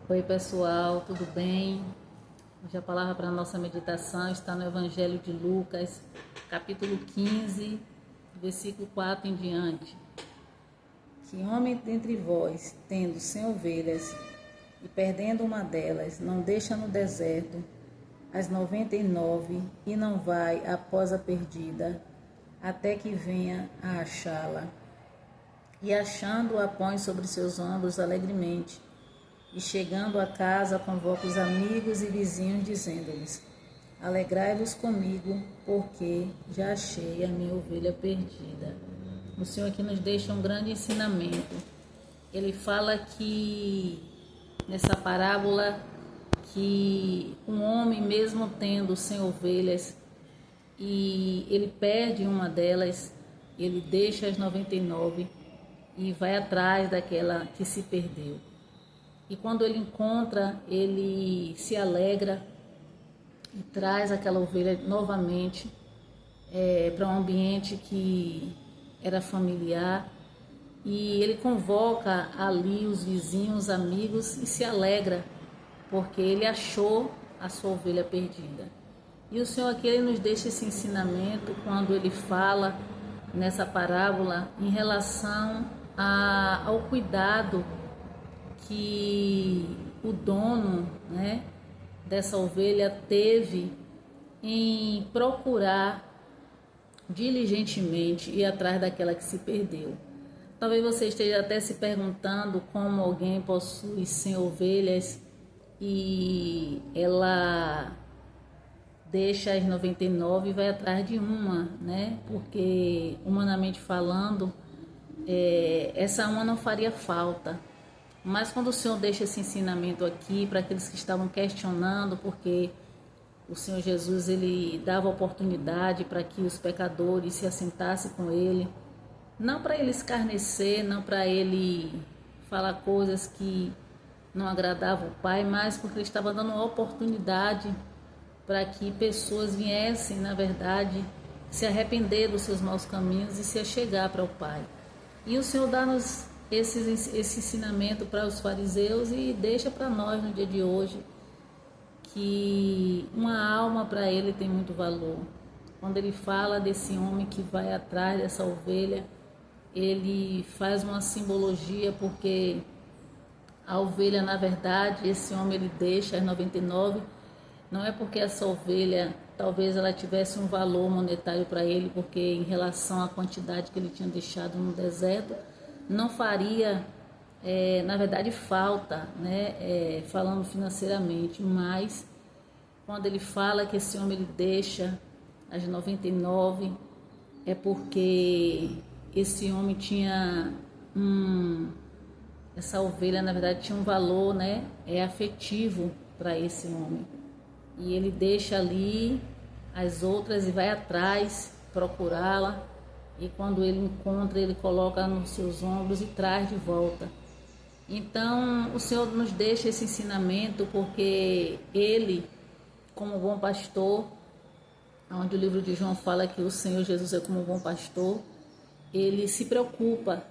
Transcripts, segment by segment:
Oi pessoal, tudo bem? Hoje a palavra para a nossa meditação está no Evangelho de Lucas, capítulo 15, versículo 4 em diante. Que homem dentre vós, tendo 100 ovelhas e perdendo uma delas, não deixa no deserto as 99 e não vai após a perdida, até que venha a achá-la. E achando-a põe sobre seus ombros alegremente. E chegando a casa, convoca os amigos e vizinhos, dizendo-lhes: Alegrai-vos comigo, porque já achei a minha ovelha perdida. O Senhor aqui nos deixa um grande ensinamento. Ele fala que, nessa parábola, que um homem, mesmo tendo 100 ovelhas, e ele perde uma delas, ele deixa as 99 e vai atrás daquela que se perdeu. E quando ele encontra, ele se alegra e traz aquela ovelha novamente para um ambiente que era familiar. E ele convoca ali os vizinhos, os amigos e se alegra, porque ele achou a sua ovelha perdida. E o Senhor aqui ele nos deixa esse ensinamento quando ele fala nessa parábola em relação ao cuidado que o dono, dessa ovelha teve em procurar diligentemente ir atrás daquela que se perdeu. Talvez você esteja até se perguntando como alguém possui 100 ovelhas e ela deixa as 99 e vai atrás de uma, Porque, humanamente falando, essa uma não faria falta. Mas quando o Senhor deixa esse ensinamento aqui para aqueles que estavam questionando, porque o Senhor Jesus ele dava oportunidade para que os pecadores se assentassem com ele, não para ele escarnecer, não para ele falar coisas que não agradavam o Pai, mas porque ele estava dando uma oportunidade para que pessoas viessem, na verdade, se arrepender dos seus maus caminhos e se achegar para o Pai. E o Senhor dá-nos esse ensinamento para os fariseus e deixa para nós no dia de hoje que uma alma para ele tem muito valor. Quando ele fala desse homem que vai atrás dessa ovelha, ele faz uma simbologia, porque a ovelha, na verdade, esse homem ele deixa as 99, não é porque essa ovelha talvez ela tivesse um valor monetário para ele, porque em relação à quantidade que ele tinha deixado no deserto, não faria, na verdade, falta, falando financeiramente, mas quando ele fala que esse homem ele deixa as 99, é porque esse homem tinha essa ovelha, na verdade, tinha um valor, afetivo para esse homem. E ele deixa ali as outras e vai atrás procurá-la. E quando ele encontra, ele coloca nos seus ombros e traz de volta. Então, o Senhor nos deixa esse ensinamento porque ele, como bom pastor, onde o livro de João fala que o Senhor Jesus é como bom pastor, ele se preocupa,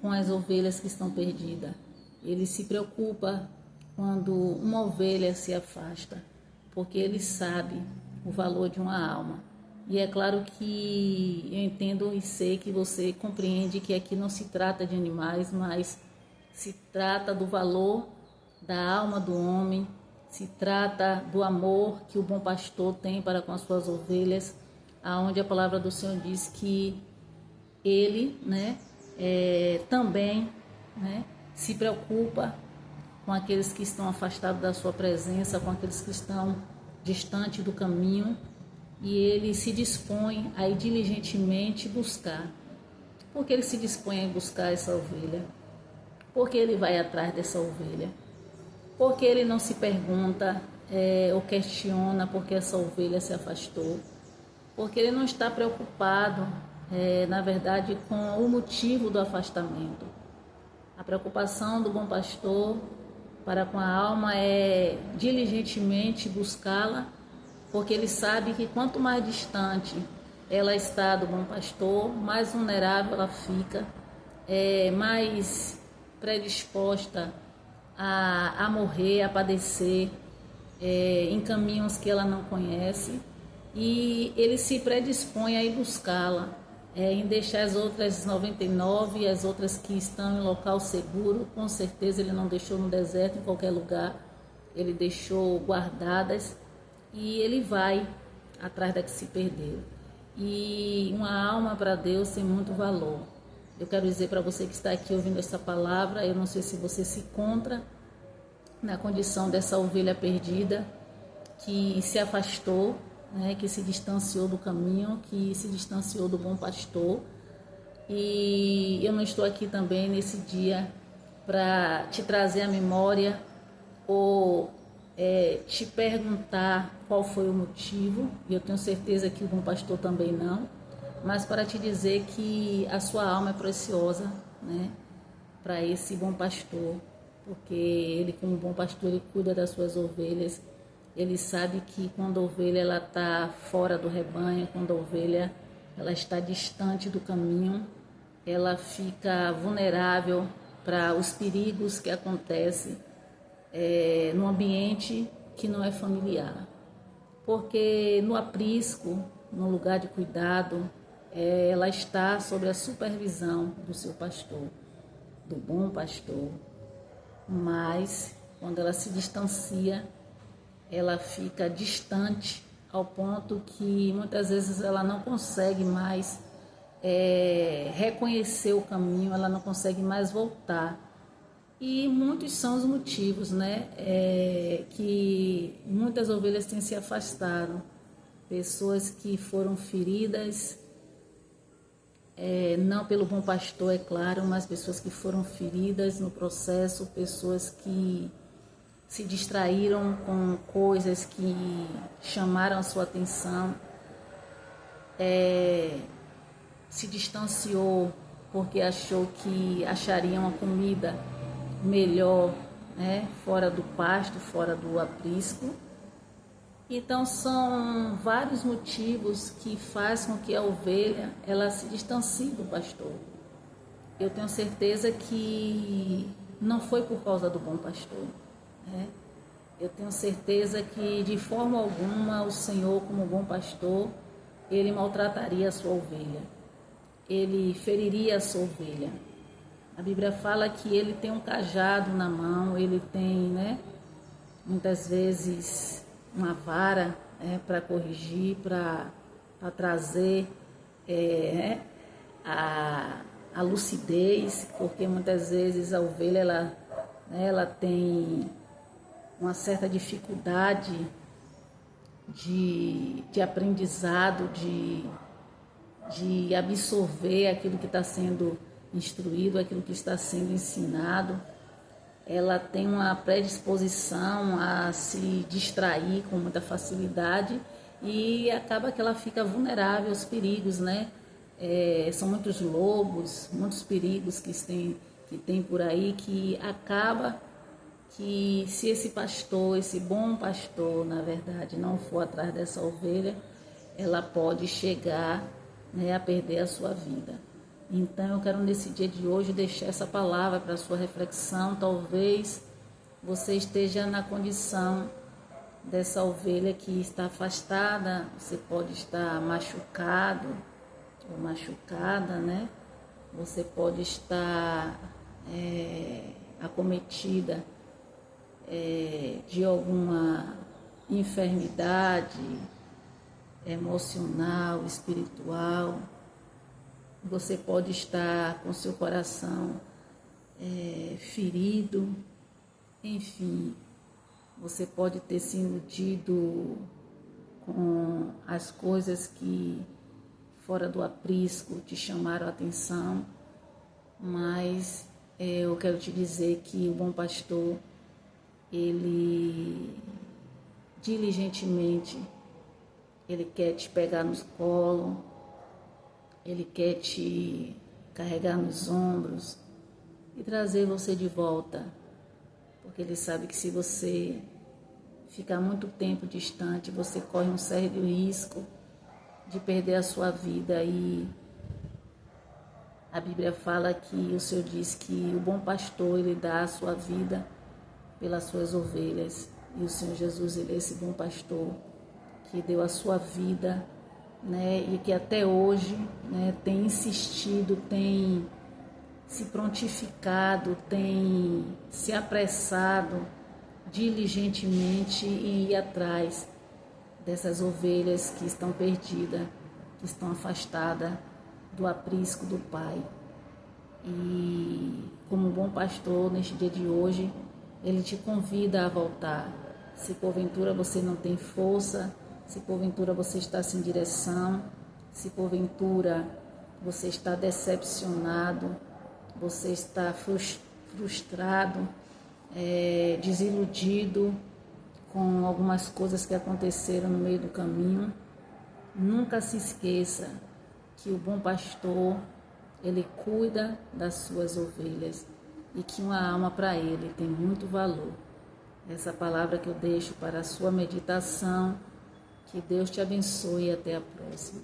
com as ovelhas que estão perdidas. Ele se preocupa quando uma ovelha se afasta, porque ele sabe o valor de uma alma. E é claro que eu entendo e sei que você compreende que aqui não se trata de animais, mas se trata do valor da alma do homem, se trata do amor que o bom pastor tem para com as suas ovelhas, aonde a palavra do Senhor diz que ele, também, se preocupa com aqueles que estão afastados da sua presença, com aqueles que estão distantes do caminho. E ele se dispõe a ir diligentemente buscar. Por que ele se dispõe a buscar essa ovelha? Por que ele vai atrás dessa ovelha? Porque ele não se pergunta ou questiona por que essa ovelha se afastou. Porque ele não está preocupado, na verdade, com o motivo do afastamento. A preocupação do bom pastor para com a alma é diligentemente buscá-la, porque ele sabe que quanto mais distante ela está do bom pastor, mais vulnerável ela fica, mais predisposta a morrer, a padecer em caminhos que ela não conhece, e ele se predispõe a ir buscá-la, em deixar as outras 99 e as outras que estão em local seguro. Com certeza ele não deixou no deserto, em qualquer lugar, ele deixou guardadas, e ele vai atrás da que se perdeu. E uma alma para Deus tem muito valor. Eu quero dizer para você que está aqui ouvindo essa palavra, eu não sei se você se encontra na condição dessa ovelha perdida que se afastou, né, que se distanciou do caminho, que se distanciou do bom pastor. E eu não estou aqui também nesse dia para te trazer à memória ou te perguntar qual foi o motivo, e eu tenho certeza que o bom pastor também não, mas para te dizer que a sua alma é preciosa, né, para esse bom pastor, porque ele, como bom pastor, ele cuida das suas ovelhas. Ele sabe que quando a ovelha ela está fora do rebanho, quando a ovelha ela está distante do caminho, ela fica vulnerável para os perigos que acontecem no ambiente que não é familiar. Porque no aprisco, no lugar de cuidado, ela está sob a supervisão do seu pastor, do bom pastor. Mas quando ela se distancia, ela fica distante ao ponto que muitas vezes ela não consegue mais reconhecer o caminho, ela não consegue mais voltar. E muitos são os motivos, né, que muitas ovelhas têm se afastado. Pessoas que foram feridas, não pelo bom pastor, é claro, mas pessoas que foram feridas no processo, pessoas que se distraíram com coisas que chamaram a sua atenção, se distanciou porque achou que acharia uma comida melhor, né, fora do pasto, fora do aprisco. Então são vários motivos que fazem com que a ovelha ela se distancie do pastor. Eu tenho certeza que não foi por causa do bom pastor, né? Eu tenho certeza que de forma alguma o Senhor, como bom pastor, ele maltrataria a sua ovelha, ele feriria a sua ovelha. A Bíblia fala que ele tem um cajado na mão, ele tem, né, muitas vezes uma vara para corrigir, para trazer a lucidez, porque muitas vezes a ovelha ela tem uma certa dificuldade de aprendizado, de absorver aquilo que está sendo instruído, aquilo que está sendo ensinado. Ela tem uma predisposição a se distrair com muita facilidade e acaba que ela fica vulnerável aos perigos, né? São muitos lobos, muitos perigos que tem por aí, que acaba que se esse pastor, esse bom pastor, na verdade, não for atrás dessa ovelha, ela pode chegar, né, a perder a sua vida. Então eu quero nesse dia de hoje deixar essa palavra para a sua reflexão. Talvez você esteja na condição dessa ovelha que está afastada, você pode estar machucado ou machucada, né? Você pode estar acometida de alguma enfermidade emocional, espiritual. Você pode estar com seu coração ferido, enfim, você pode ter se iludido com as coisas que fora do aprisco te chamaram a atenção, mas eu quero te dizer que o bom pastor, ele diligentemente, ele quer te pegar nos colos, ele quer te carregar nos ombros e trazer você de volta, porque ele sabe que se você ficar muito tempo distante, você corre um sério risco de perder a sua vida. E a Bíblia fala que o Senhor diz que o bom pastor, ele dá a sua vida pelas suas ovelhas. E o Senhor Jesus, Ele é esse bom pastor que deu a sua vida, né, e que até hoje, né, tem insistido, tem se prontificado, tem se apressado diligentemente em ir atrás dessas ovelhas que estão perdidas, que estão afastadas do aprisco do Pai. E como bom pastor, neste dia de hoje, Ele te convida a voltar. Se porventura você não tem força, se porventura você está sem direção, se porventura você está decepcionado, você está frustrado, desiludido com algumas coisas que aconteceram no meio do caminho, nunca se esqueça que o bom pastor, ele cuida das suas ovelhas e que uma alma para ele tem muito valor. Essa palavra que eu deixo para a sua meditação. Que Deus te abençoe e até a próxima.